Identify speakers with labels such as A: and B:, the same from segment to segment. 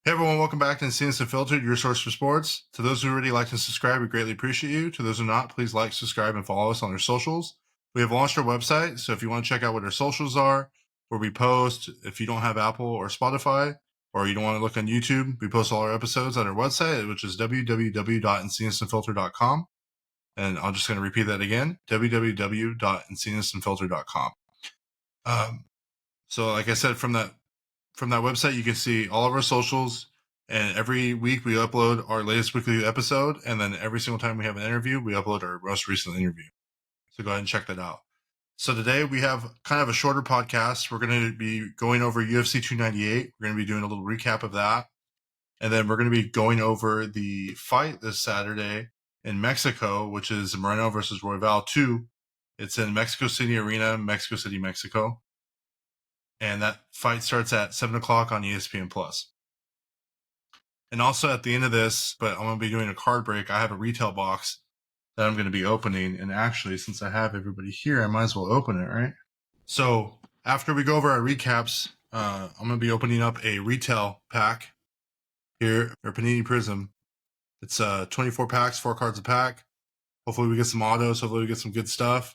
A: Hey everyone, welcome back to Encinas Unfiltered, your source for sports. To those who already like and subscribe, we greatly appreciate you. To those who not, please like, subscribe, and follow us on our socials. We have launched our website, so if you want to check out what our socials are, where we post, if you don't have Apple or Spotify, or you don't want to look on YouTube, we post all our episodes on our website, which is www.encinasunfiltered.com. And I'm just going to repeat that again, www.encinasunfiltered.com. So like I said, from that website, you can see all of our socials, and every week we upload our latest weekly episode, and then every single time we have an interview, we upload our most recent interview. So go ahead and check that out. So today we have kind of a shorter podcast. We're going to be going over UFC 298. We're going to be doing a little recap of that. And then we're going to be going over the fight this Saturday in Mexico, which is Moreno versus Royval 2. It's in Mexico City Arena, Mexico City, Mexico. And that fight starts at 7 o'clock on ESPN+. And also at the end of this, but I'm going to be doing a card break, I have a retail box that I'm going to be opening. And actually, since I have everybody here, I might as well open it, right? So after we go over our recaps, I'm going to be opening up a retail pack here, or Panini Prizm. It's 24 packs, 4 cards a pack. Hopefully we get some autos. Hopefully we get some good stuff.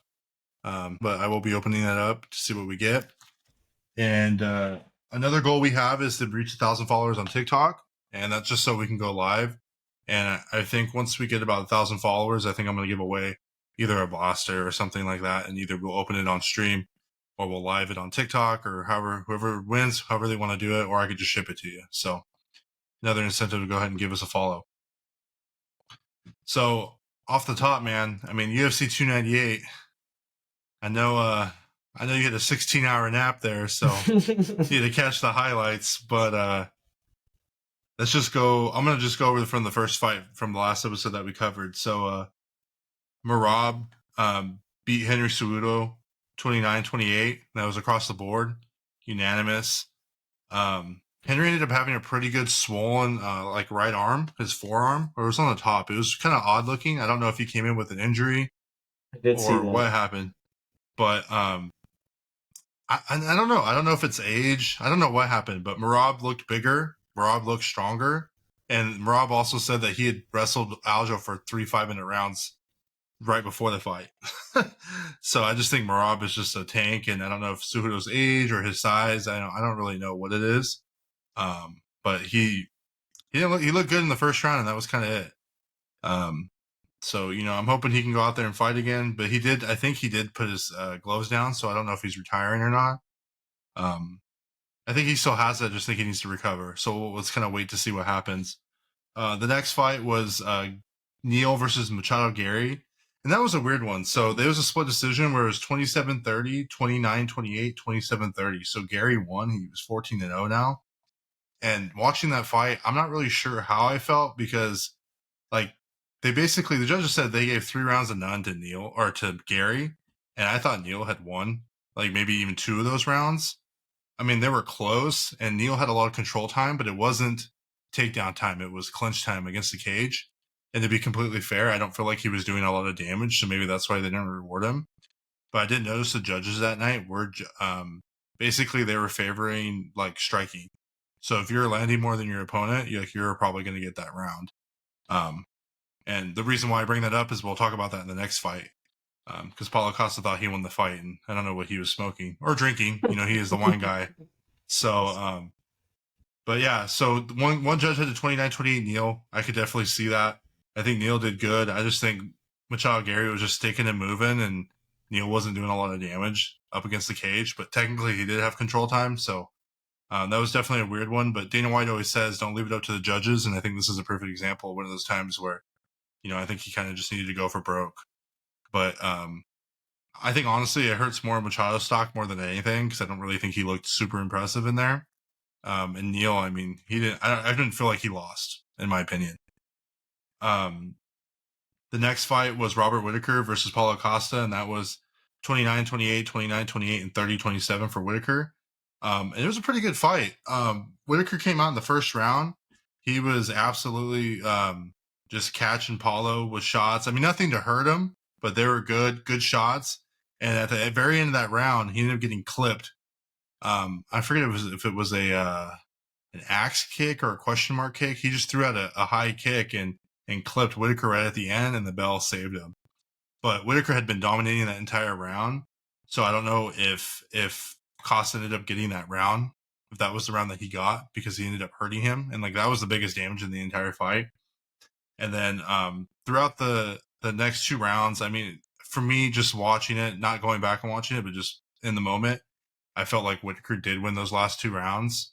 A: But I will be opening that up to see what we get. And another goal we have is to reach 1,000 followers on TikTok. And that's just so we can go live. And I think once we get about 1,000 followers, I think I'm going to give away either a blaster or something like that. And either we'll open it on stream or we'll live it on TikTok, or whoever wins, however they want to do it, or I could just ship it to you. So another incentive to go ahead and give us a follow. So off the top, man, I mean, UFC 298, I know you had a 16-hour nap there, so you had to catch the highlights, but let's just go. I'm going to just go over from the first fight from the last episode that we covered. So Merab beat Henry Cejudo 29-28. That was across the board, unanimous. Henry ended up having a pretty good swollen like right arm, his forearm, or it was on the top. It was kind of odd looking. I don't know if he came in with an injury
B: I did see
A: or
B: that.
A: what happened, but I don't know. I don't know if it's age. I don't know what happened, but Merab looked bigger. Merab looked stronger. And Merab also said that he had wrestled Aljo for 3 5-minute rounds right before the fight. So I just think Merab is just a tank, and I don't know if Cejudo's age or his size. I don't really know what it is. But he looked good in the first round, and that was kind of it. So, I'm hoping he can go out there and fight again. But I think he did put his gloves down, so I don't know if he's retiring or not. I think he still has it. I just think he needs to recover. So let's kind of wait to see what happens. The next fight was Neil versus Machado Gary. And that was a weird one. So there was a split decision where it was 27-30, 29-28, 27-30. So Gary won. He was 14-0 now. And watching that fight, I'm not really sure how I felt because, like, the judges said they gave 3 rounds of none to Neil or to Gary. And I thought Neil had won, like, maybe even 2 of those rounds. I mean, they were close, and Neil had a lot of control time, but it wasn't takedown time. It was clinch time against the cage. And to be completely fair, I don't feel like he was doing a lot of damage, so maybe that's why they didn't reward him. But I did notice the judges that night were basically they were favoring like striking. So if you're landing more than your opponent, you're probably going to get that round. And the reason why I bring that up is we'll talk about that in the next fight. Because Paulo Costa thought he won the fight, and I don't know what he was smoking or drinking. He is the wine guy. So, but yeah, so one judge had a 29-28 Neil. I could definitely see that. I think Neil did good. I just think Machado Gary was just sticking and moving, and Neil wasn't doing a lot of damage up against the cage. But technically, he did have control time, so that was definitely a weird one. But Dana White always says, "Don't leave it up to the judges," and I think this is a perfect example of one of those times where, I think he kind of just needed to go for broke. But I think honestly it hurts more Machado's stock more than anything because I don't really think he looked super impressive in there. And Neil, I mean, he didn't. I didn't feel like he lost, in my opinion. The next fight was Robert Whitaker versus Paulo Costa, and that was 29-28, 29-28, and 30-27 for Whitaker. And it was a pretty good fight. Whitaker came out in the first round. He was absolutely just catching Paulo with shots. I mean, nothing to hurt him, but they were good shots. And at the very end of that round, he ended up getting clipped. I forget if it was a an axe kick or a question mark kick. He just threw out a high kick and clipped Whitaker right at the end, and the bell saved him. But Whitaker had been dominating that entire round, so I don't know if Costa ended up getting that round, if that was the round that he got, because he ended up hurting him, and like that was the biggest damage in the entire fight. And then throughout the next 2 rounds, I mean, for me, just watching it, not going back and watching it, but just in the moment, I felt like Whitaker did win those last 2 rounds.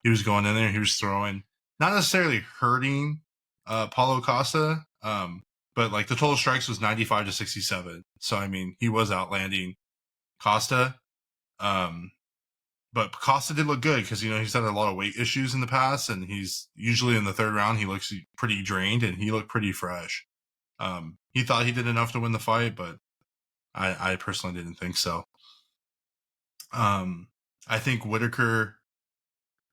A: He was going in there, he was throwing, not necessarily hurting Paulo Costa, but like the total strikes was 95-67. So I mean, he was outlanding Costa. But Costa did look good because, he's had a lot of weight issues in the past, and he's usually in the third round, he looks pretty drained, and he looked pretty fresh. He thought he did enough to win the fight, but I personally didn't think so. I think Whitaker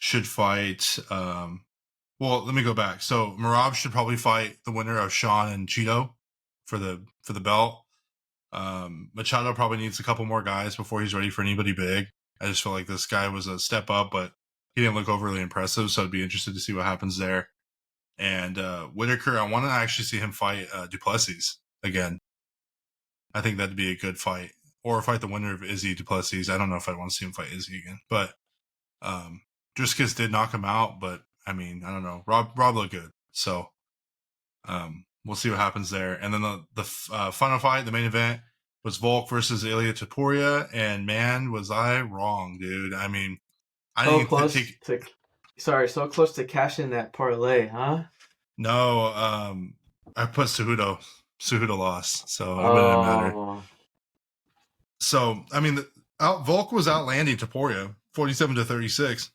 A: should fight. Well, let me go back. So Merab should probably fight the winner of Sean and Cheeto for the belt. Machado probably needs a couple more guys before he's ready for anybody big. I just feel like this guy was a step up, but he didn't look overly impressive, so I'd be interested to see what happens there. And Whitaker, I want to actually see him fight Duplessis again. I think that'd be a good fight. Or fight the winner of Izzy Duplessis. I don't know if I'd want to see him fight Izzy again. But Driscus did knock him out, but I mean, I don't know. Rob looked good. So we'll see what happens there. And then the final fight, the main event, was Volk versus Ilia Topuria, and man, was I wrong, dude. I mean, I
B: so
A: didn't
B: close
A: take.
B: so close to cashing that parlay, huh?
A: No, I put Cejudo. Cejudo lost, so it wouldn't matter. So I mean, Volk was outlanding Topuria 47-36,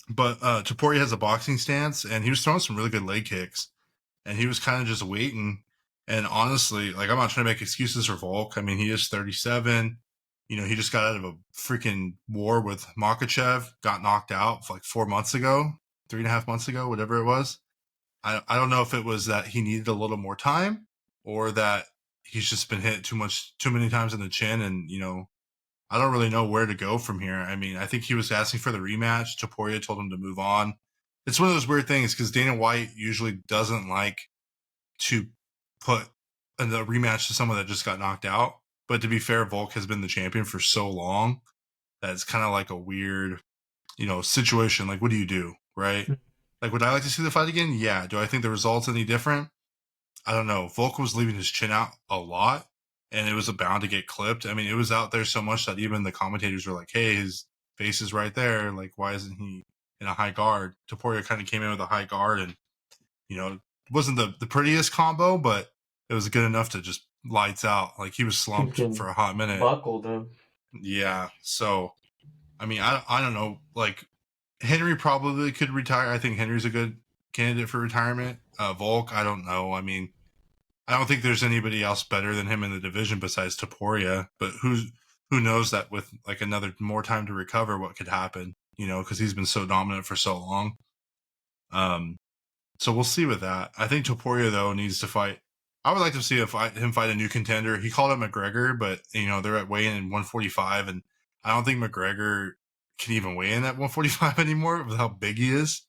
A: but Topuria has a boxing stance, and he was throwing some really good leg kicks, and he was kind of just waiting. And honestly, like, I'm not trying to make excuses for Volk. I mean, he is 37. He just got out of a freaking war with Makachev, got knocked out like 4 months ago, 3.5 months ago, whatever it was. I don't know if it was that he needed a little more time, or that he's just been hit too many times in the chin, and I don't really know where to go from here. I mean, I think he was asking for the rematch. Topuria told him to move on. It's one of those weird things because Dana White usually doesn't like to put a rematch to someone that just got knocked out. But to be fair, Volk has been the champion for so long that it's kind of like a weird, situation. Like, what do you do, right? Like, would I like to see the fight again? Yeah. Do I think the result's any different? I don't know. Volk was leaving his chin out a lot, and it was bound to get clipped. I mean, it was out there so much that even the commentators were like, hey, his face is right there. Like, why isn't he in a high guard? Topuria kind of came in with a high guard, and, it wasn't the prettiest combo, but it was good enough to just lights out. Like, he was slumped for a hot minute.
B: Buckled him.
A: Yeah. So, I mean, I don't know. Like, Henry probably could retire. I think Henry's a good candidate for retirement. Volk, I don't know. I mean, I don't think there's anybody else better than him in the division besides Topuria. But who knows that with like another more time to recover, what could happen? Because he's been so dominant for so long. So we'll see with that. I think Topuria though needs to fight. I would like to see him fight a new contender. He called it McGregor, but they're at weigh in 145, and I don't think McGregor can even weigh in at 145 anymore with how big he is.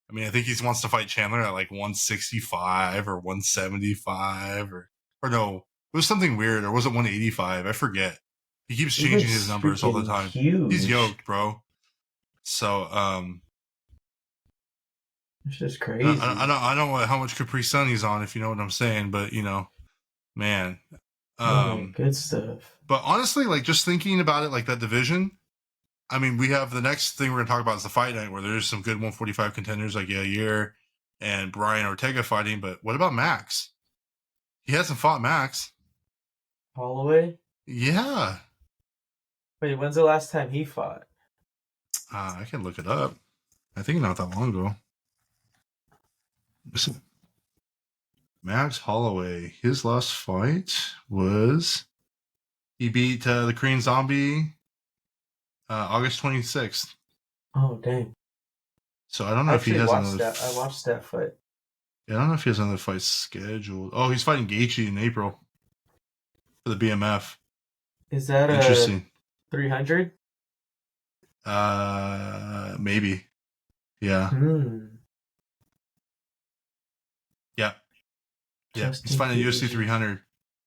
A: I mean, I think he wants to fight Chandler at like 165 or 175 or no, it was something weird, or was it 185? I forget. He keeps changing his numbers all the time.
B: Huge.
A: He's yoked, bro. So,
B: it's just crazy.
A: I don't know how much Capri Sun he's on, if you know what I'm saying, but man.
B: Good stuff.
A: But honestly, like, just thinking about it, like that division, I mean, we have the next thing we're going to talk about is the fight night, where there's some good 145 contenders like Yair and Brian Ortega fighting. But what about Max? He hasn't fought Max.
B: Holloway?
A: Yeah.
B: Wait, when's the last time he fought?
A: I can look it up. I think not that long ago. Listen. Max Holloway, his last fight was he beat the Korean Zombie August 26th.
B: Oh, dang.
A: So I don't know if he has another.
B: I watched that fight.
A: Yeah, I don't know if he has another fight scheduled. Oh, he's fighting Gaethje in April for the BMF.
B: Is that
A: interesting?
B: 300?
A: Maybe. Yeah.
B: Hmm.
A: Yeah. Yeah. He's
B: Justin
A: fighting at UFC
B: Gaethje.
A: 300.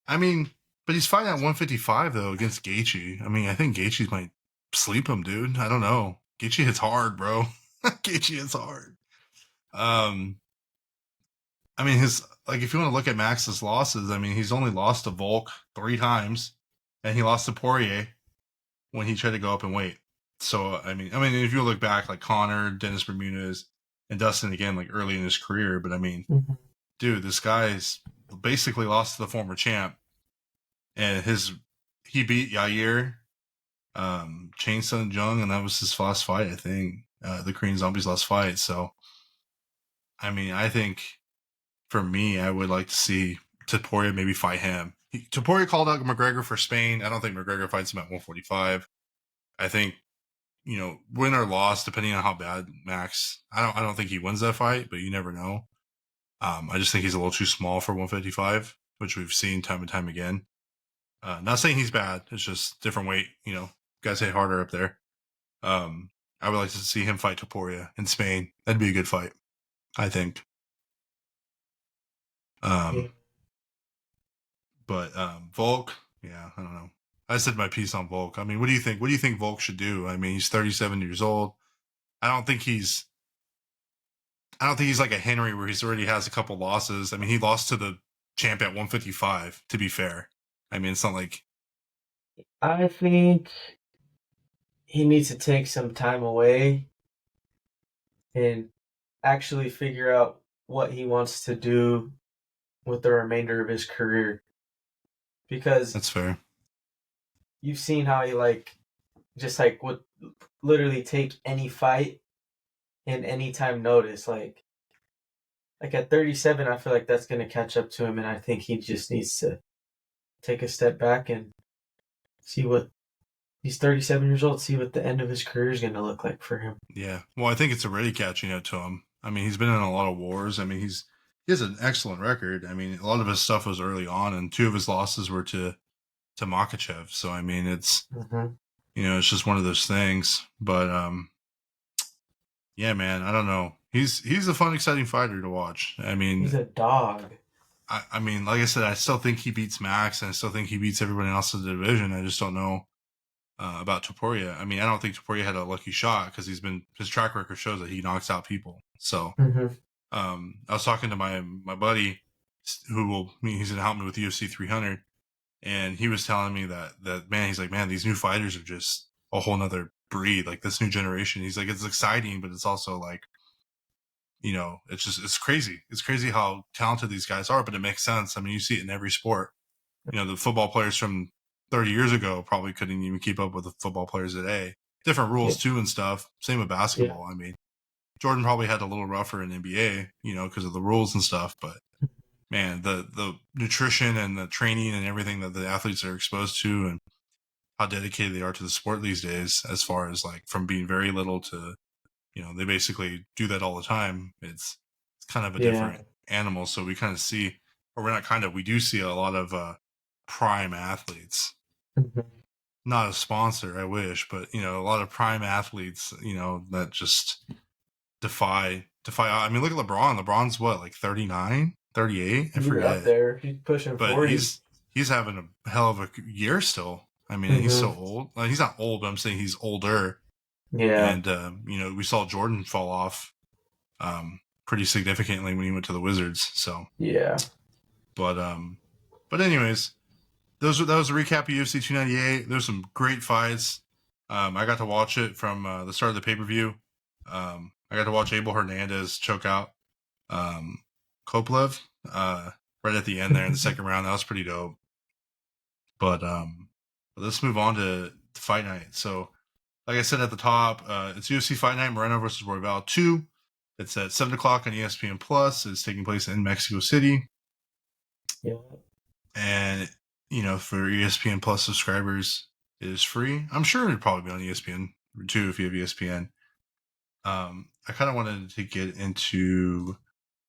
A: I mean, but he's fighting at 155 though against Gaethje. I mean, I think Gaethje might sleep him, dude. I don't know. Gaethje hits hard, bro. Gaethje hits hard. Um, I mean, his like if you want to look at Max's losses, I mean, he's only lost to Volk 3 times, and he lost to Poirier when he tried to go up and weight. So I mean, if you look back, like Connor, Dennis Bermudez, and Dustin again, like early in his career, but I mean,
B: Mhm.
A: dude, this guy's basically lost to the former champ, and he beat Yair, Chain Sun Jung, and that was his last fight, I think, the Korean Zombie's last fight. So I mean, I think for me, I would like to see Topuria maybe fight him. Topuria called out McGregor for Spain. I don't think McGregor fights him at 145. I think, win or loss, depending on how bad Max. I don't think he wins that fight, but you never know. I just think he's a little too small for 155, which we've seen time and time again. Not saying he's bad. It's just different weight. Guys hit harder up there. Um, I would like to see him fight Topuria in Spain. That'd be a good fight, I think.
B: Yeah.
A: Um, but Volk, yeah, I don't know. I said my piece on Volk. I mean, what do you think? What do you think Volk should do? I mean, he's 37 years old. I don't think he's I don't think he's like a Henry where he's already has a couple losses. I mean, he lost to the champ at 155, to be fair. I mean, it's not like
B: I think he needs to take some time away and actually figure out what he wants to do with the remainder of his career. Because
A: that's fair.
B: you've seen how he just would literally take any fight in any time notice. Like at 37, I feel like that's gonna catch up to him, and I think he just needs to take a step back and see what he's 37 years old. See what the end of his career is gonna look like for him.
A: Yeah. Well, I think it's already catching up to him. I mean, he's been in a lot of wars. I mean, he has an excellent record. I mean, a lot of his stuff was early on, and 2 of his losses were to Makachev. So I mean,
B: Mm-hmm.
A: it's just one of those things. But yeah, man, I don't know. He's a fun, exciting fighter to watch. I
B: He's
A: mean,
B: a dog.
A: I mean, like I said, I still think he beats Max, and I still think he beats everybody else in the division. I just don't know about Topuria. I mean, I don't think Topuria had a lucky shot because his track record shows that he knocks out people. So
B: Mm-hmm.
A: I was talking to my buddy he's gonna help me with UFC 300, and he was telling me that man, he's like, man, these new fighters are just a whole nother breed. Like this new generation, he's like, it's exciting, but it's also like, it's crazy. It's crazy how talented these guys are, but it makes sense. I mean, you see it in every sport. The football players from 30 years ago probably couldn't even keep up with the football players today. Different
B: Yeah.
A: rules too and stuff. Same with
B: Yeah.
A: basketball. I mean, Jordan probably had a little rougher in NBA, because of the rules and stuff. But man, the nutrition and the training and everything that the athletes are exposed to, and how dedicated they are to the sport these days, as far as like from being very little to, they basically do that all the time. It's kind of a
B: Yeah.
A: different animal. So we kind of see, or we're not kind of, we do see a lot of prime athletes.
B: Mm-hmm.
A: Not a sponsor, I wish, but a lot of prime athletes, that just defy. I mean, look at LeBron. LeBron's what, like 39, 38? I
B: He's up
A: forget.
B: there. He's pushing
A: But
B: 40.
A: he's having a hell of a year still. I mean, he's so
B: Mm-hmm.
A: old. Like, he's not old, but I'm saying he's older.
B: Yeah.
A: And we saw Jordan fall off pretty significantly when he went to the Wizards. So,
B: Yeah.
A: but anyways, that was a recap of UFC 298. There's some great fights. I got to watch it from the start of the pay per view. I got to watch Abel Hernandez choke out Koplev right at the end there in the second round. That was pretty dope. But let's move on to fight night. So, like I said at the top, it's UFC Fight Night Moreno versus Royval 2. It's at 7 o'clock on ESPN Plus. It's taking place in Mexico City.
B: Yeah.
A: And, for ESPN Plus subscribers, it is free. I'm sure it'd probably be on ESPN too if you have ESPN. I kind of wanted to get into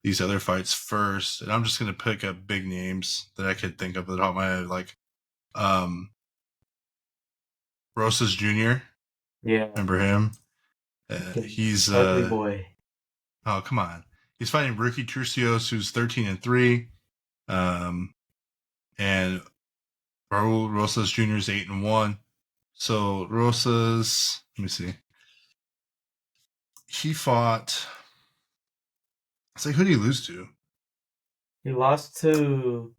A: these other fights first, and I'm just going to pick up big names that I could think of at the top of my head, like Rosas Jr.
B: Yeah.
A: Remember him?
B: Fucking
A: He's
B: ugly boy.
A: Oh, come on. He's fighting Ricky Turcios, who's 13-3. And Raul Rosas Jr. is 8-1. So Rosas, let me see. He fought. It's like, who did he lose to?
B: He lost to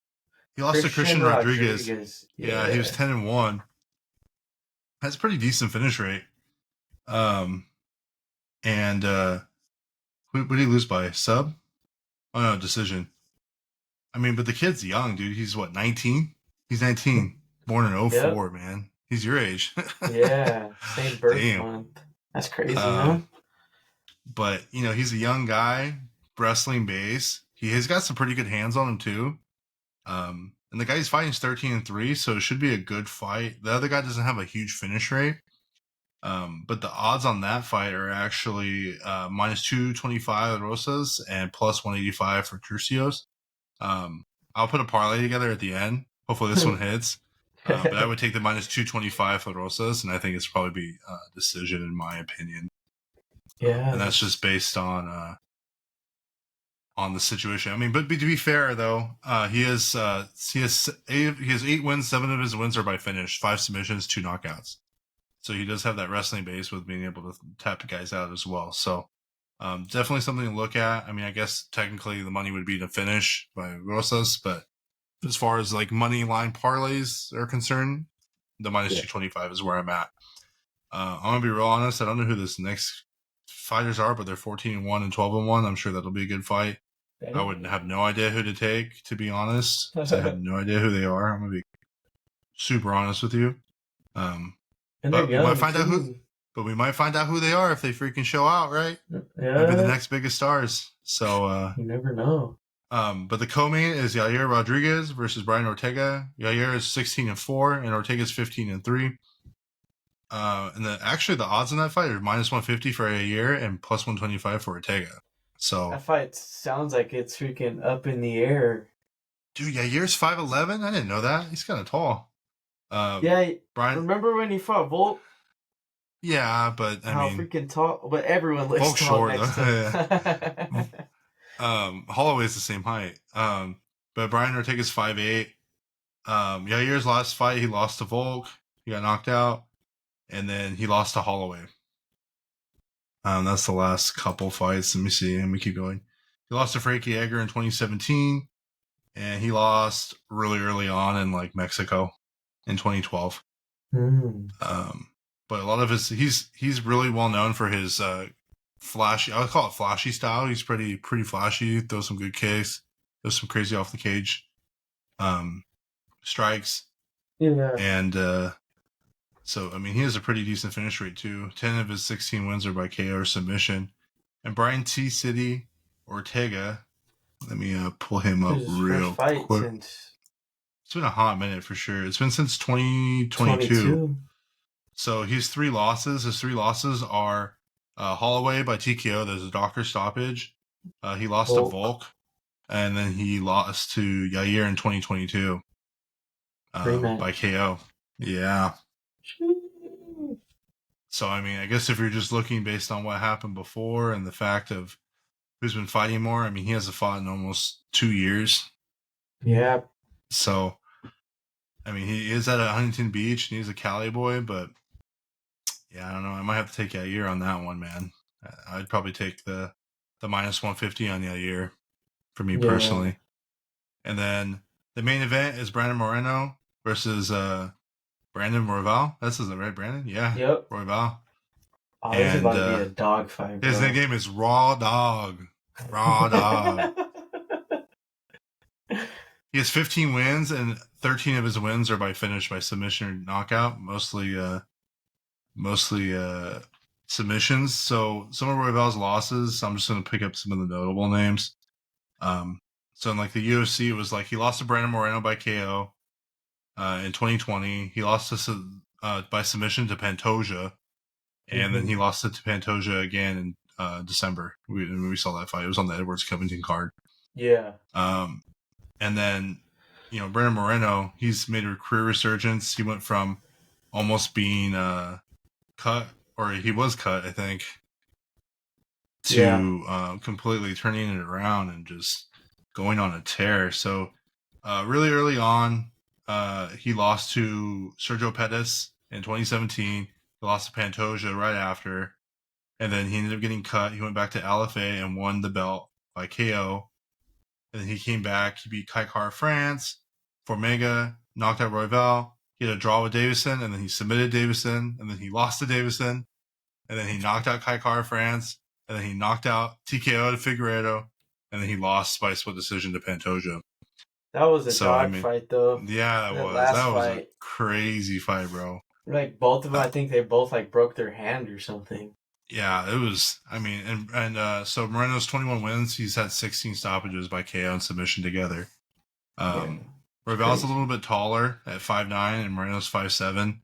A: He lost to
B: Christian
A: Christian Rodriguez.
B: Rodriguez.
A: Yeah, he was
B: Yeah.
A: 10-1. That's a pretty decent finish rate. And who did he lose by? Sub? Oh no, decision. I mean, but the kid's young, dude. He's what, 19? He's 19. Born in
B: Yep.
A: '04, man. He's your age.
B: Yeah. Same birth
A: Damn.
B: month. That's crazy, man.
A: Um, but he's a young guy, wrestling base. He has got some pretty good hands on him too. And the guy he's fighting is 13-3, so it should be a good fight. The other guy doesn't have a huge finish rate. But the odds on that fight are actually minus 225 Rosas and plus 185 for Turcios. I'll put a parlay together at the end. Hopefully this one hits. But I would take the minus 225 for Rosas, and I think it's probably be a decision in my opinion.
B: Yeah.
A: And that's just based on the situation. I mean, but to be fair though, he has 8 wins. 7 of his wins are by finish, 5 submissions, 2 knockouts. So he does have that wrestling base with being able to tap guys out as well. So definitely something to look at. I mean, I guess technically the money would be to finish by Rosas, but as far as like money line parlays are concerned, the minus 225 is where I'm at. I'm gonna be real honest. I don't know who this next fighters are, but they're 14-1 and 12-1. I'm sure that'll be a good fight. I would have no idea who to take, to be honest. I have no idea who they are. I'm gonna be super honest with you.
B: And
A: But we might find
B: too.
A: out who. But we might find out who they are if they freaking show out, right?
B: Yeah.
A: Might be the next biggest stars. So
B: you never know.
A: But the co-main is Yair Rodriguez versus Brian Ortega. Yair is 16-4 and Ortega is 15-3. And the odds in that fight are minus 150 for Yair and plus 125 for Ortega. So
B: that fight sounds like it's freaking up in the air.
A: Dude, Yair's 5'11". I didn't know that. He's kind of tall.
B: Yeah, Brian. Remember when he fought Volk?
A: Yeah, but I mean,
B: freaking tall. But everyone looks
A: Volk's
B: tall
A: short
B: next to him.
A: Holloway's the same height. But Brian Ortega's 5'8". Yair's last fight, he lost to Volk. He got knocked out, and then he lost to Holloway. That's the last couple fights. Let me see. Let me keep going. He lost to Frankie Edgar in 2017, and he lost really early on in like Mexico in 2012. But a lot of he's really well known for his flashy. I would call it flashy style. He's pretty flashy. Throws some good kicks. Does some crazy off the cage strikes.
B: Yeah.
A: And so I mean he has a pretty decent finish rate too. 10 of his 16 wins are by KO or submission. And Brian T. City Ortega. Let me pull him up real quick. It's been a hot minute for sure. It's been since 2022. So he's 3 losses. His 3 losses are Holloway by TKO. There's a doctor stoppage. He lost to Volk. And then he lost to Yair in 2022 by KO. Yeah. So, I mean, I guess if you're just looking based on what happened before and the fact of who's been fighting more, I mean, he hasn't fought in almost 2 years.
B: Yeah.
A: So, I mean, he is at Huntington Beach and he's a Cali boy, but yeah, I don't know. I might have to take Yair on that one, man. I'd probably take the minus 150 on Yair for me personally. And then the main event is Brandon Moreno versus Brandon Royval. That's his right, Brandon? Yeah.
B: Yep.
A: Royval.
B: Oh, it's about to be a dog fight, bro.
A: His nickname is Raw Dog. Raw Dog. He has 15 wins, and 13 of his wins are by finish, by submission or knockout, mostly submissions. So some of Royval's losses, I'm just going to pick up some of the notable names. So in like the UFC, it was like he lost to Brandon Moreno by KO in 2020. He lost to by submission to Pantoja, and then he lost to Pantoja again in December. We saw that fight. It was on the Edwards Covington card.
B: Yeah.
A: And then Brandon Moreno, he's made a career resurgence. He went from almost being cut, or he was cut, I think.
B: Yeah.
A: to completely turning it around and just going on a tear. So really early on, he lost to Sergio Pettis in 2017. He lost to Pantoja right after, and then he ended up getting cut. He went back to LFA and won the belt by KO. And then he came back. He beat Kaikar France, Formega, knocked out Royval. He had a draw with Davison, and then he submitted Davison, and then he lost to Davison, and then he knocked out Kaikar France, and then he knocked out TKO to Figueiredo, and then he lost by split decision to Pantoja.
B: That was a
A: So I
B: dog
A: mean,
B: fight though.
A: yeah,
B: That last
A: that was a
B: fight.
A: crazy fight, bro.
B: Like both of them,
A: Uh,
B: I think they both like broke their hand or something.
A: yeah, it was. I mean, so Moreno's 21 wins. He's had 16 stoppages by KO and submission together.
B: Yeah. It's
A: Royval's a little
B: crazy.
A: bit taller at 5'9", and Moreno's 5'7".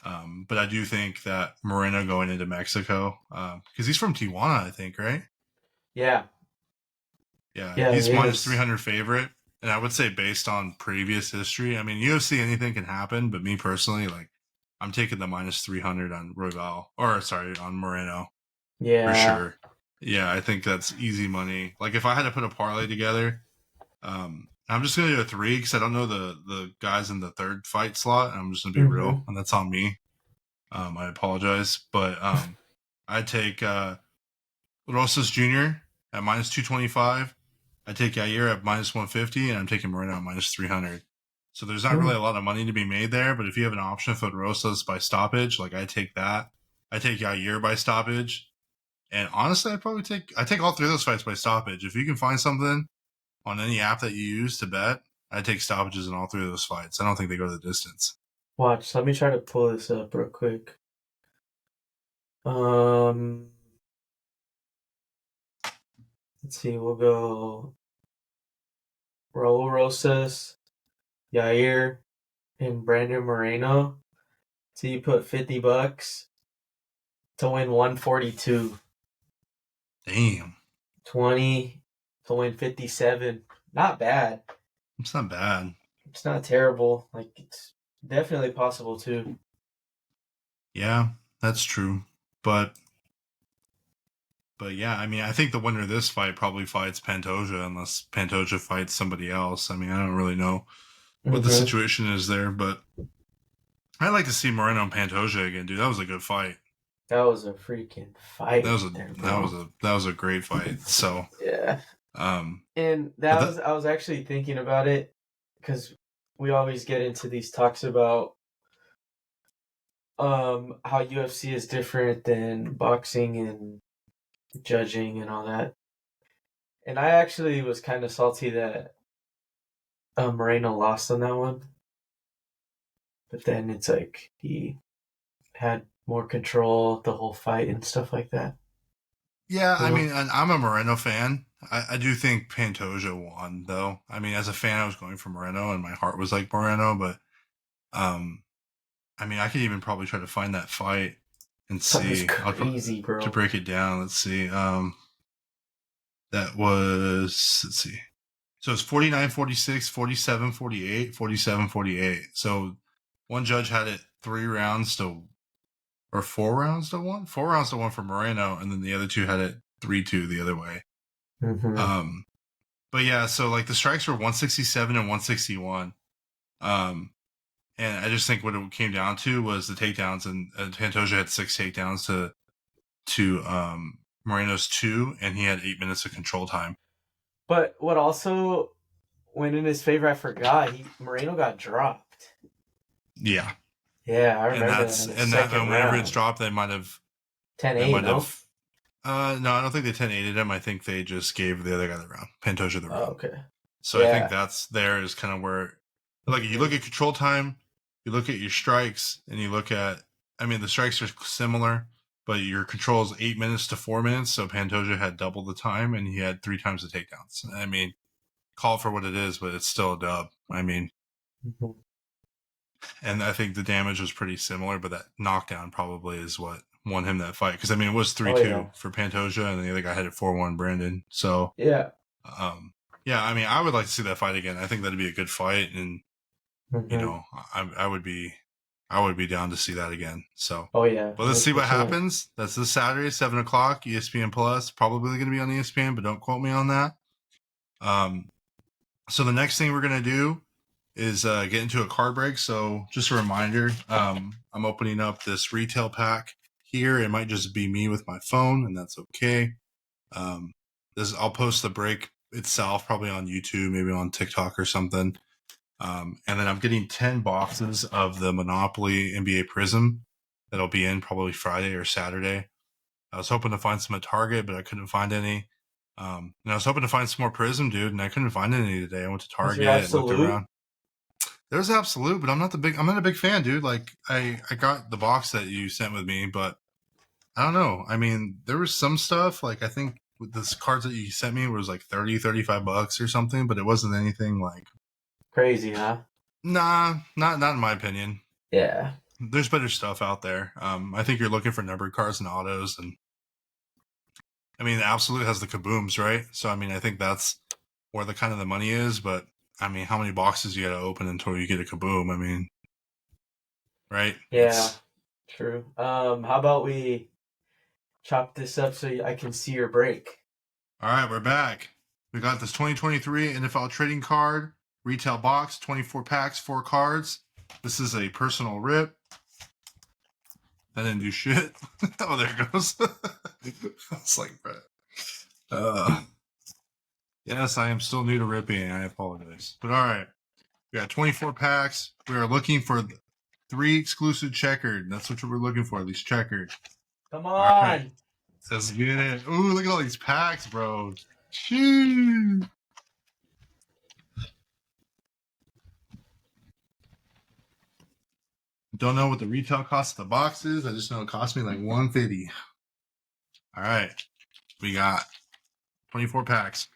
A: But I do think that Moreno going into Mexico, because he's from Tijuana, I think, right?
B: Yeah.
A: Yeah,
B: Yeah,
A: he's
B: he
A: minus
B: is.
A: 300 favorite. And I would say based on previous history, I mean, UFC, anything can happen. But me personally, like, I'm taking the minus 300 on Royval, or sorry, on Moreno for
B: Yeah.
A: sure. Yeah, I think that's easy money. Like, if I had to put a parlay together, I'm just gonna do a three because I don't know the guys in the third fight slot. And I'm just gonna be real,
B: Mm-hmm.
A: and that's on me. I apologize, but I'd take Rosas Jr. at minus 225. I take Yair at minus 150, and I'm taking Moreno at minus 300. So there's not really
B: Mm.
A: a lot of money to be made there, but if you have an option for Rosas by stoppage, like I take that. I take Yair by stoppage, and honestly, I take all three of those fights by stoppage. If you can find something on any app that you use to bet, I take stoppages in all three of those fights. I don't think they go the distance.
B: Watch. Let me try to pull this up real quick. Um, let's see. We'll go Raul Rosas, Yair, and Brandon Moreno. So you put $50 to win 142,
A: Damn,
B: 20 to win 57. Not bad.
A: it's not bad.
B: It's not terrible. Like it's definitely possible too.
A: Yeah, that's true. But yeah, I mean, I think the winner of this fight probably fights Pantoja unless Pantoja fights somebody else. I mean, I don't really know what the
B: Mm-hmm.
A: situation is there, but I'd like to see Moreno and Pantoja again, dude. That was a good fight.
B: That was a freaking fight right there, bro.
A: That was a great fight. So,
B: Yeah.
A: um,
B: And
A: but
B: that was I was actually thinking about it because we always get into these talks about how UFC is different than boxing and judging and all that. And I actually was kind of salty that Moreno lost on that one, but then it's like he had more control the whole fight and stuff like that.
A: yeah,
B: You
A: I
B: know?
A: mean, I'm a Moreno fan. I do think Pantoja won, though. I mean, as a fan, I was going for Moreno, and my heart was like Moreno, but um, I mean, I could even probably try to find that fight and
B: That was
A: see.
B: crazy,
A: To
B: bro.
A: break it down. Let's see. That was, let's see. So it's 49, 46, 47, 48, 47, 48. So one judge had it 3 rounds to, or 4 rounds to one, 4 rounds to one for Moreno, and then the other two had it 3-2 the other way.
B: Mm-hmm.
A: Um, but yeah, so like the strikes were 167 and 161. Um, and I just think what it came down to was the takedowns, and Pantoja had 6 takedowns to Moreno's 2, and he had 8 minutes of control time.
B: But what also went in his favor, I forgot. Moreno got dropped.
A: Yeah,
B: Yeah, I
A: and
B: remember that in the second
A: and whenever it's
B: round.
A: dropped,
B: 10-8,
A: might
B: no?
A: have. No, I don't think they 10-8'd him. I think they just gave the other guy the round, Pantoja the
B: Oh,
A: round.
B: okay.
A: So I think
B: Yeah.
A: that's there is kind of where, like, you
B: Mm-hmm.
A: look at control time, you look at your strikes, and you look at. I mean, the strikes are similar, but your control is 8 minutes to 4 minutes. So Pantoja had double the time, and he had 3 times the takedowns. I mean, call it for what it is, but it's still a dub. I mean,
B: Mm-hmm.
A: and I think the damage was pretty similar, but that knockdown probably is what won him that fight. Because I mean, it was three
B: Oh, yeah.
A: two for Pantoja, and the other guy had it 4-1 Brandon. So,
B: Yeah.
A: um, yeah, I mean, I would like to see that fight again. I think that'd be a good fight, and you
B: Mm-hmm.
A: know, I would be. I would be down to see that again. So,
B: Oh yeah,
A: but let's see what
B: 100%.
A: happens. That's this Saturday, 7 o'clock, ESPN Plus. Probably going to be on ESPN, but don't quote me on that. So the next thing we're going to do is get into a card break. So just a reminder, I'm opening up this retail pack here. It might just be me with my phone, and that's okay. I'll post the break itself probably on YouTube, maybe on TikTok or something. And then I'm getting 10 boxes of the Monopoly NBA Prizm that'll be in probably Friday or Saturday. I was hoping to find some at Target, but I couldn't find any. And I was hoping to find some more Prizm, dude, and I couldn't find any today. I went to
B: Was your
A: Target and looked
B: absolute?
A: around. There's Absolute, but I'm not a big fan, dude. Like I got the box that you sent with me, but I don't know. I mean, there was some stuff like I think with this cards that you sent me was like 30, $35 or something, but it wasn't anything like
B: Crazy, huh?
A: nah, not in my opinion.
B: Yeah.
A: There's better stuff out there. I think you're looking for numbered cards and autos, and I mean, Absolute has the kabooms, right? So I mean, I think that's where the kind of the money is. But I mean, how many boxes you got to open until you get a kaboom? I mean, right?
B: Yeah. True. How about we chop this up so I can see your break?
A: All right, we're back. We got this 2023 NFL trading card retail box, 24 packs, 4 cards. This is a personal rip. I didn't do shit. Oh, there it goes. I was like, bro. Yes, I am still new to ripping. I apologize. But all right. We got 24 packs. We are looking for 3 exclusive checkered. That's what we're looking for, these checkered.
B: Come
A: All right.
B: on.
A: Let's get it. Ooh, look at all these packs, bro. Shoo. Don't know what the retail cost of the box is. I just know it cost me like $150. All right. We got 24 packs.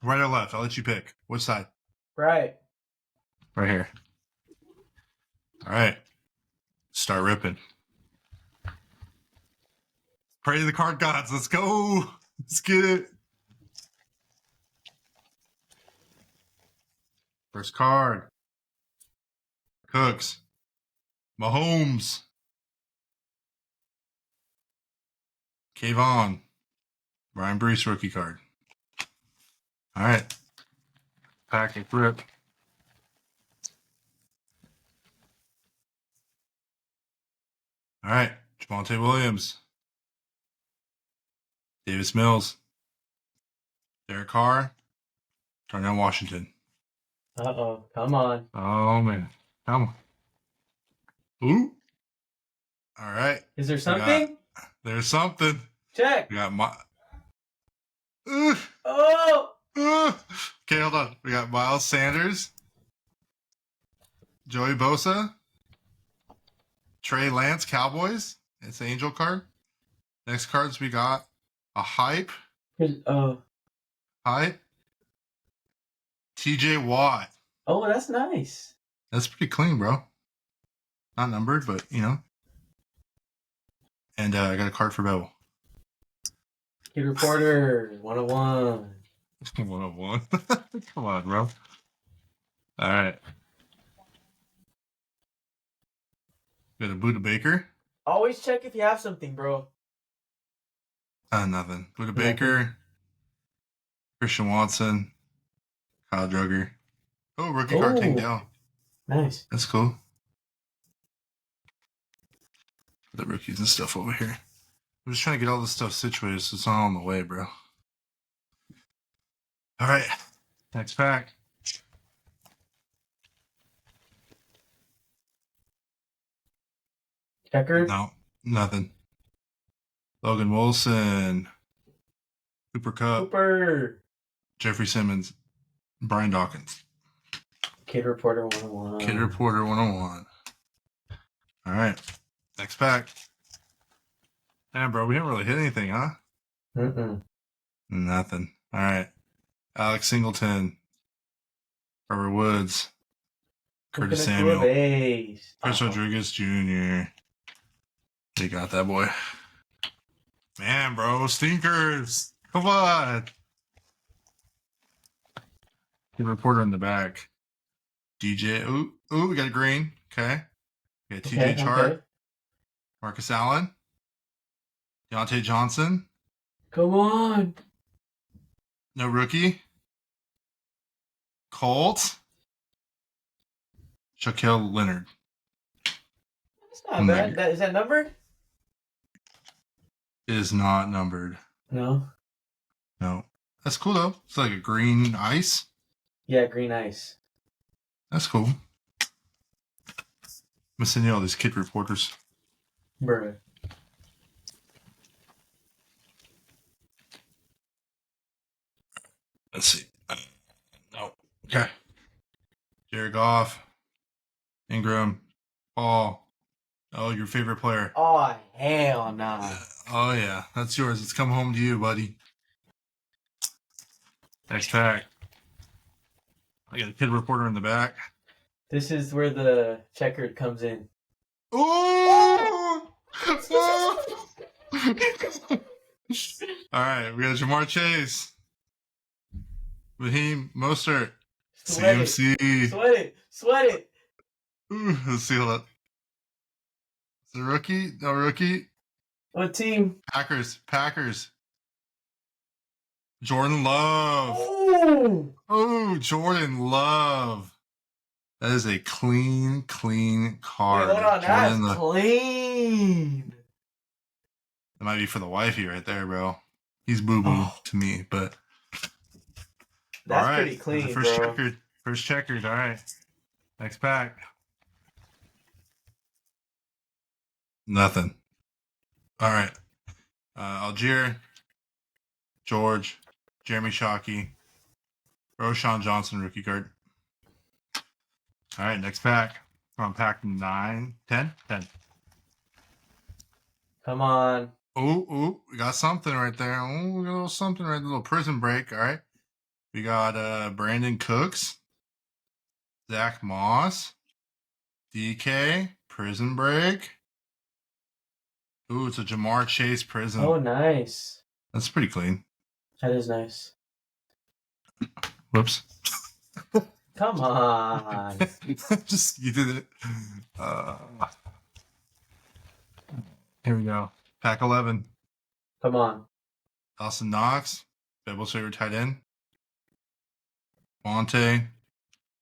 A: Right or left? I'll let you pick. Which side?
B: Right.
A: Right here. All right. Start ripping. Pray to the card gods. Let's go. Let's get it. First card. Cooks. Mahomes. Kayvon. Brian Brees rookie card. All right. Packet rip. All right. Javonte Williams. Davis Mills. Derek Carr. Darnell Washington.
B: Uh-oh. Come on.
A: Oh, man. Come on. Ooh. All right.
B: Is there something?
A: There's something.
B: Check.
A: We got my.
B: Oh!
A: Okay, hold on. We got Miles Sanders, Joey Bosa, Trey Lance, Cowboys. It's an angel card. Next cards we got a hype. Hype. TJ Watt.
B: Oh, that's nice.
A: That's pretty clean, bro. Not numbered, but you know. And I got a card for Bevel.
B: Kid Reporter 101.
A: 101. Come on, bro. All right. Got a Buda Baker.
B: Always check if you have something, bro.
A: Nothing. Buda Baker. Christian Watson. Kyle Drugger. Oh, rookie card taken down.
B: Nice.
A: That's cool. The rookies and stuff over here. I'm just trying to get all this stuff situated so it's not on the way, bro. All right. Next pack.
B: Checker?
A: No, nothing. Logan Wilson. Cooper Kupp.
B: Cooper.
A: Jeffrey Simmons. Brian Dawkins.
B: Kid Reporter 101.
A: Kid Reporter 101. All right. Next pack. Damn, bro, we haven't really hit anything, huh? Nothing. All right. Alex Singleton. Trevor Woods. Curtis Samuel. Chris Rodriguez Jr. They got that boy. Man, bro, stinkers. Come on. Kid Reporter in the back. DJ. Ooh, we got a green. Okay. Okay, TJ
B: Okay,
A: Chart,
B: okay.
A: Marcus Allen, Deontay Johnson.
B: Come on.
A: No rookie. Colts. Shaquille Leonard.
B: That's not bad. Is that numbered?
A: Is not numbered.
B: No.
A: No. That's cool though. It's like a green ice.
B: Yeah, green ice.
A: That's cool. I'm gonna send you all these kid reporters.
B: Bruh.
A: Let's see. No. Okay. Jared Goff. Ingram. Paul. Oh, your favorite player.
B: Oh, hell nah.
A: Oh, yeah. That's yours. It's come home to you, buddy. Next pack. I got a kid reporter in the back.
B: This is where the checkered comes in.
A: Ooh! All right. We got Jamar Chase. Raheem Mostert.
B: Sweat
A: CMC.
B: it. Sweat it. Sweat it.
A: Ooh, let's see. Hold up. Is it a rookie? No rookie.
B: What team?
A: Packers. Jordan Love.
B: Ooh.
A: Oh, Jordan Love. That is a clean card.
B: Wait, hold on. That's
A: Jordan
B: clean.
A: That might be for the wifey right there, bro. He's boo-boo to me, but
B: That's
A: all right.
B: pretty clean,
A: The first
B: bro.
A: checkered. First checkered. All right. Next pack. Nothing. All right. Algier, George, Jeremy Shockey, Roshan Johnson, rookie card. All right, next pack. We're on pack 9, 10, 10.
B: Come on.
A: Ooh, we got something right there. Oh, we got a little something right there. A little prison break. All right. We got Brandon Cooks, Zach Moss, DK, prison break. Ooh, it's a Jamar Chase prison.
B: Oh, nice.
A: That's pretty clean.
B: That is nice.
A: Whoops.
B: Come on.
A: Just, you did it. Here we go. Pack 11.
B: Come on.
A: Dawson Knox, Bible's favorite tight end. Monte,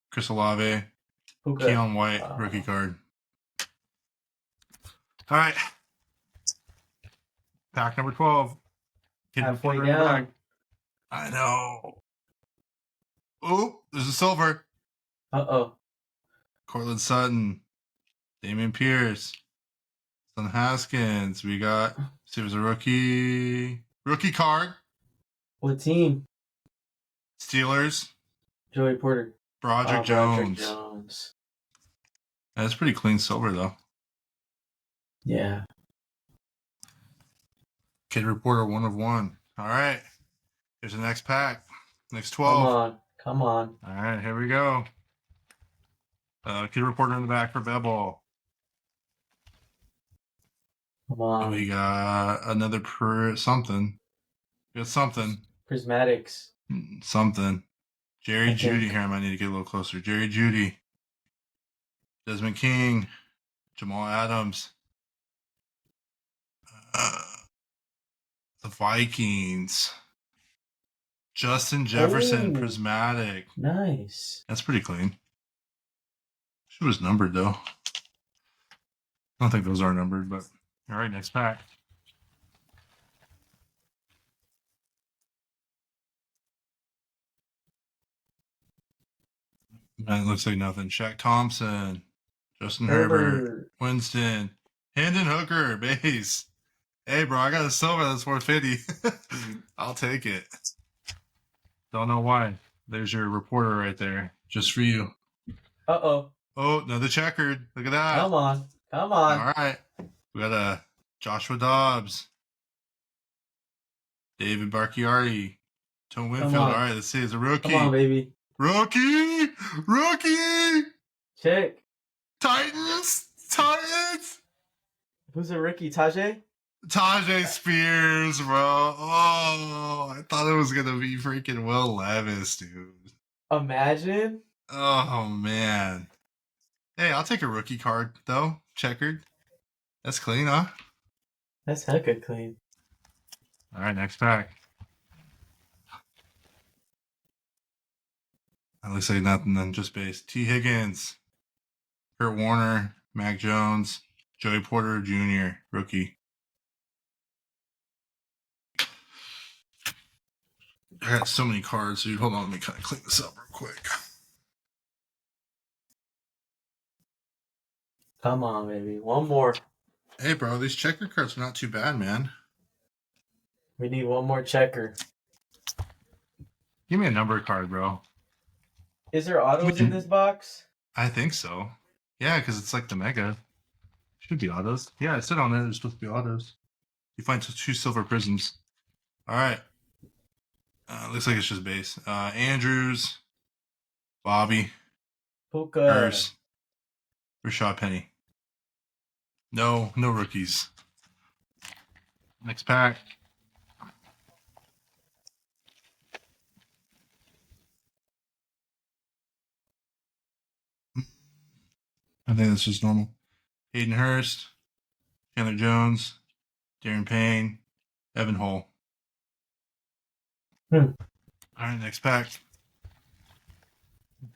A: Chris Olave,
B: Puka.
A: Keon White, rookie card. All right. Pack number 12. Kid
B: Halfway
A: reporter in the
B: down.
A: back. I know. Oh, there's a silver.
B: Uh-oh.
A: Cortland Sutton, Damian Pierce, Son Haskins. We got, see, it was a rookie card.
B: What team?
A: Steelers,
B: Joey Porter.
A: Broderick
B: Broderick
A: Jones.
B: Jones.
A: That's pretty clean silver, though.
B: Yeah.
A: Kid reporter 1 of 1. All right. Here's the next pack. Next 12.
B: Come on.
A: All right, here we go. Kid reporter in the back for Bebel.
B: Come on.
A: We got another something. We got something.
B: Prismatics.
A: Something. Jerry Jeudy here. I might need to get a little closer. Jerry Jeudy. Desmond King. Jamal Adams. The Vikings. Justin Jefferson. Prismatic.
B: Nice.
A: That's pretty clean. She was numbered, though. I don't think those are numbered, but all right, next pack. Man, it looks like nothing. Shaq Thompson, Justin Herbert, Winston, Hendon Hooker, base. Hey, bro, I got a silver that's 450. I'll take it. Don't know why. There's your reporter right there, just for you.
B: Uh-oh.
A: Oh, another checkered. Look at that.
B: Come on. Come on.
A: All right. We got a Joshua Dobbs, David Barchiardi, Tone Winfield. All right, let's see. It's a rookie.
B: Come on, baby.
A: Rookie.
B: Check.
A: Titans.
B: Who's a rookie? Tajay?
A: Tajay Spears, bro. Oh, I thought it was going to be freaking Will Levis, dude.
B: Imagine.
A: Oh, man. Hey, I'll take a rookie card though. Checkered. That's clean, huh?
B: That's hecka clean.
A: All right, next pack. That looks like nothing then, just base. T. Higgins, Kurt Warner, Mac Jones, Joey Porter Jr., rookie. I got so many cards, dude. Hold on, let me kind of clean this up real quick.
B: Come on, baby. One more.
A: Hey, bro, these checker cards are not too bad, man.
B: We need one more checker.
A: Give me a number card, bro.
B: Is there autos in this box?
A: I think so. Yeah, because it's like the mega. Should be autos. Yeah, it said on there there's supposed to be autos. You find 2 silver prisms. All right. Looks like it's just base. Andrews, Bobby,
B: Puka.
A: Hurst, Rashad Penny. No rookies. Next pack. I think that's just normal. Hayden Hurst, Chandler Jones, Darren Payne, Evan Hull. All right, next pack.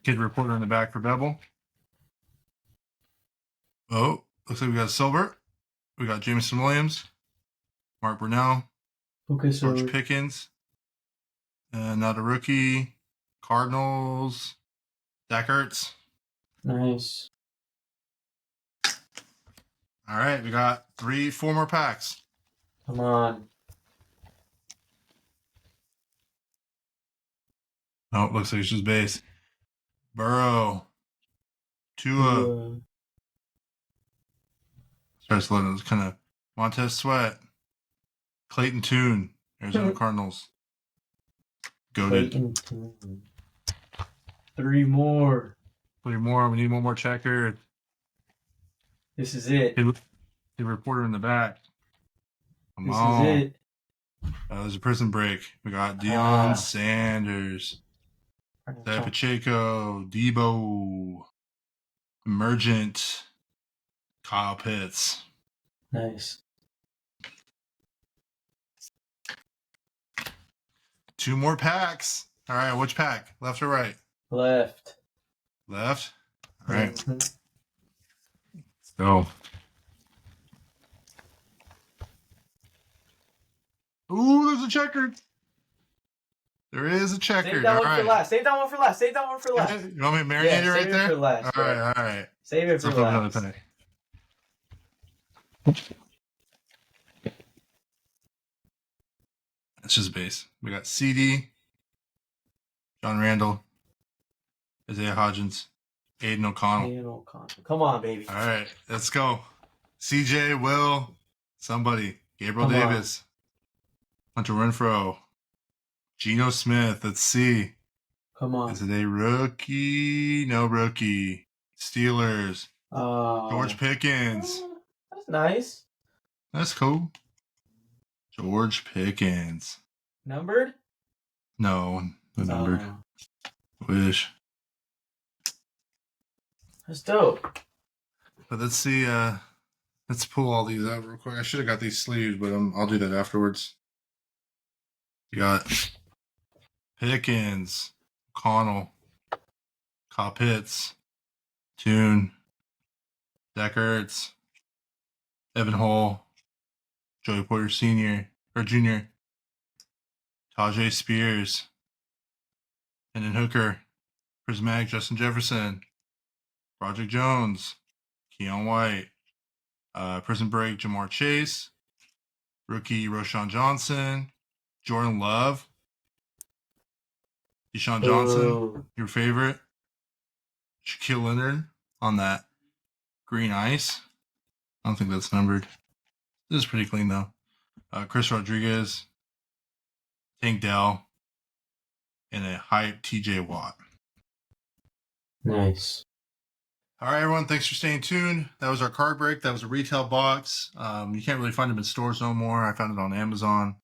A: Kid reporter in the back for Bevel. Oh, looks like we got silver. We got Jameson Williams, Mark Brunell,
B: Puka
A: George Pickens, not a rookie. Cardinals, Zach Ertz.
B: Nice.
A: All right, we got 4 more packs.
B: Come on.
A: Oh, it looks like it's just base. Burrow, Tua. Starts letting us kind of Montez Sweat, Clayton Tune, Arizona Cardinals. Goated.
B: Clayton Tune. 3 more.
A: 3 more. We need one more checker.
B: This is it.
A: The reporter in the back. Come on.
B: This is it.
A: There's a prison break. We got Deion Sanders, Zach Pacheco, Debo, Emergent, Kyle Pitts.
B: Nice.
A: 2 more packs. All right, which pack? Left or right?
B: Left.
A: Left? All right.
B: Mm-hmm.
A: Let's go. Ooh, there's a checker. There is a checker.
B: Save that one for last. Save that one for last. Save that one for last.
A: You want me to marinate it right there?
B: For last,
A: all right.
B: Save it for last.
A: It's just base. We got CD, John Randall, Isaiah Hodgins, Aiden O'Connell.
B: Come on, baby.
A: All right, let's go. CJ, Will, somebody. Gabriel Davis, Hunter Renfro, Geno Smith. Let's see.
B: Come on.
A: Is it a rookie? No rookie. Steelers. George Pickens.
B: That's nice.
A: That's cool. George Pickens.
B: Numbered?
A: No, numbered. Wish.
B: That's dope.
A: But let's see. Let's pull all these out real quick. I should have got these sleeves, but I'll do that afterwards. You got Pickens, Connell, Kyle Pitts, Tune, Zach Ertz, Evan Hull, Joey Porter Sr. or Jr., Tajay Spears, and then Hooker, Prismatic Justin Jefferson, Project Jones, Keon White, Prison Break Jamar Chase, rookie Roshan Johnson, Jordan Love, Deshaun Johnson, your favorite, Shaquille Leonard on that green ice. I don't think that's numbered. This is pretty clean though. Chris Rodriguez, Tank Dell, and a hype TJ Watt.
B: Nice.
A: All right, everyone. Thanks for staying tuned. That was our card break. That was a retail box. You can't really find them in stores no more. I found it on Amazon.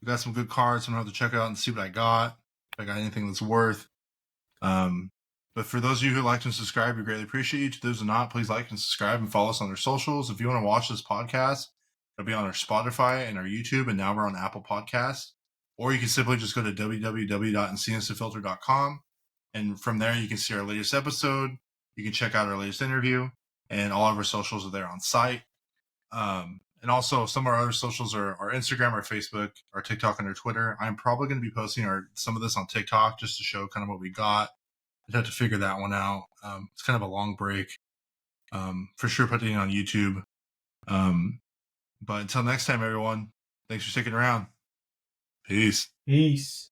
A: We got some good cards. I'm going to have to check it out and see what I got. If I got anything that's worth. But But for those of you who liked and subscribed, we greatly appreciate you. To those who not, please like and subscribe and follow us on our socials. If you want to watch this podcast, it'll be on our Spotify and our YouTube, and now we're on Apple Podcasts. Or you can simply just go to www.encinas.filter.com, and from there you can see our latest episode. You can check out our latest interview, and all of our socials are there on site. And also some of our other socials are our Instagram, our Facebook, our TikTok, and our Twitter. I'm probably going to be posting some of this on TikTok just to show kind of what we got. I'd have to figure that one out. It's kind of a long break. For sure putting it on YouTube. But until next time, everyone, thanks for sticking around. Peace.
B: Peace.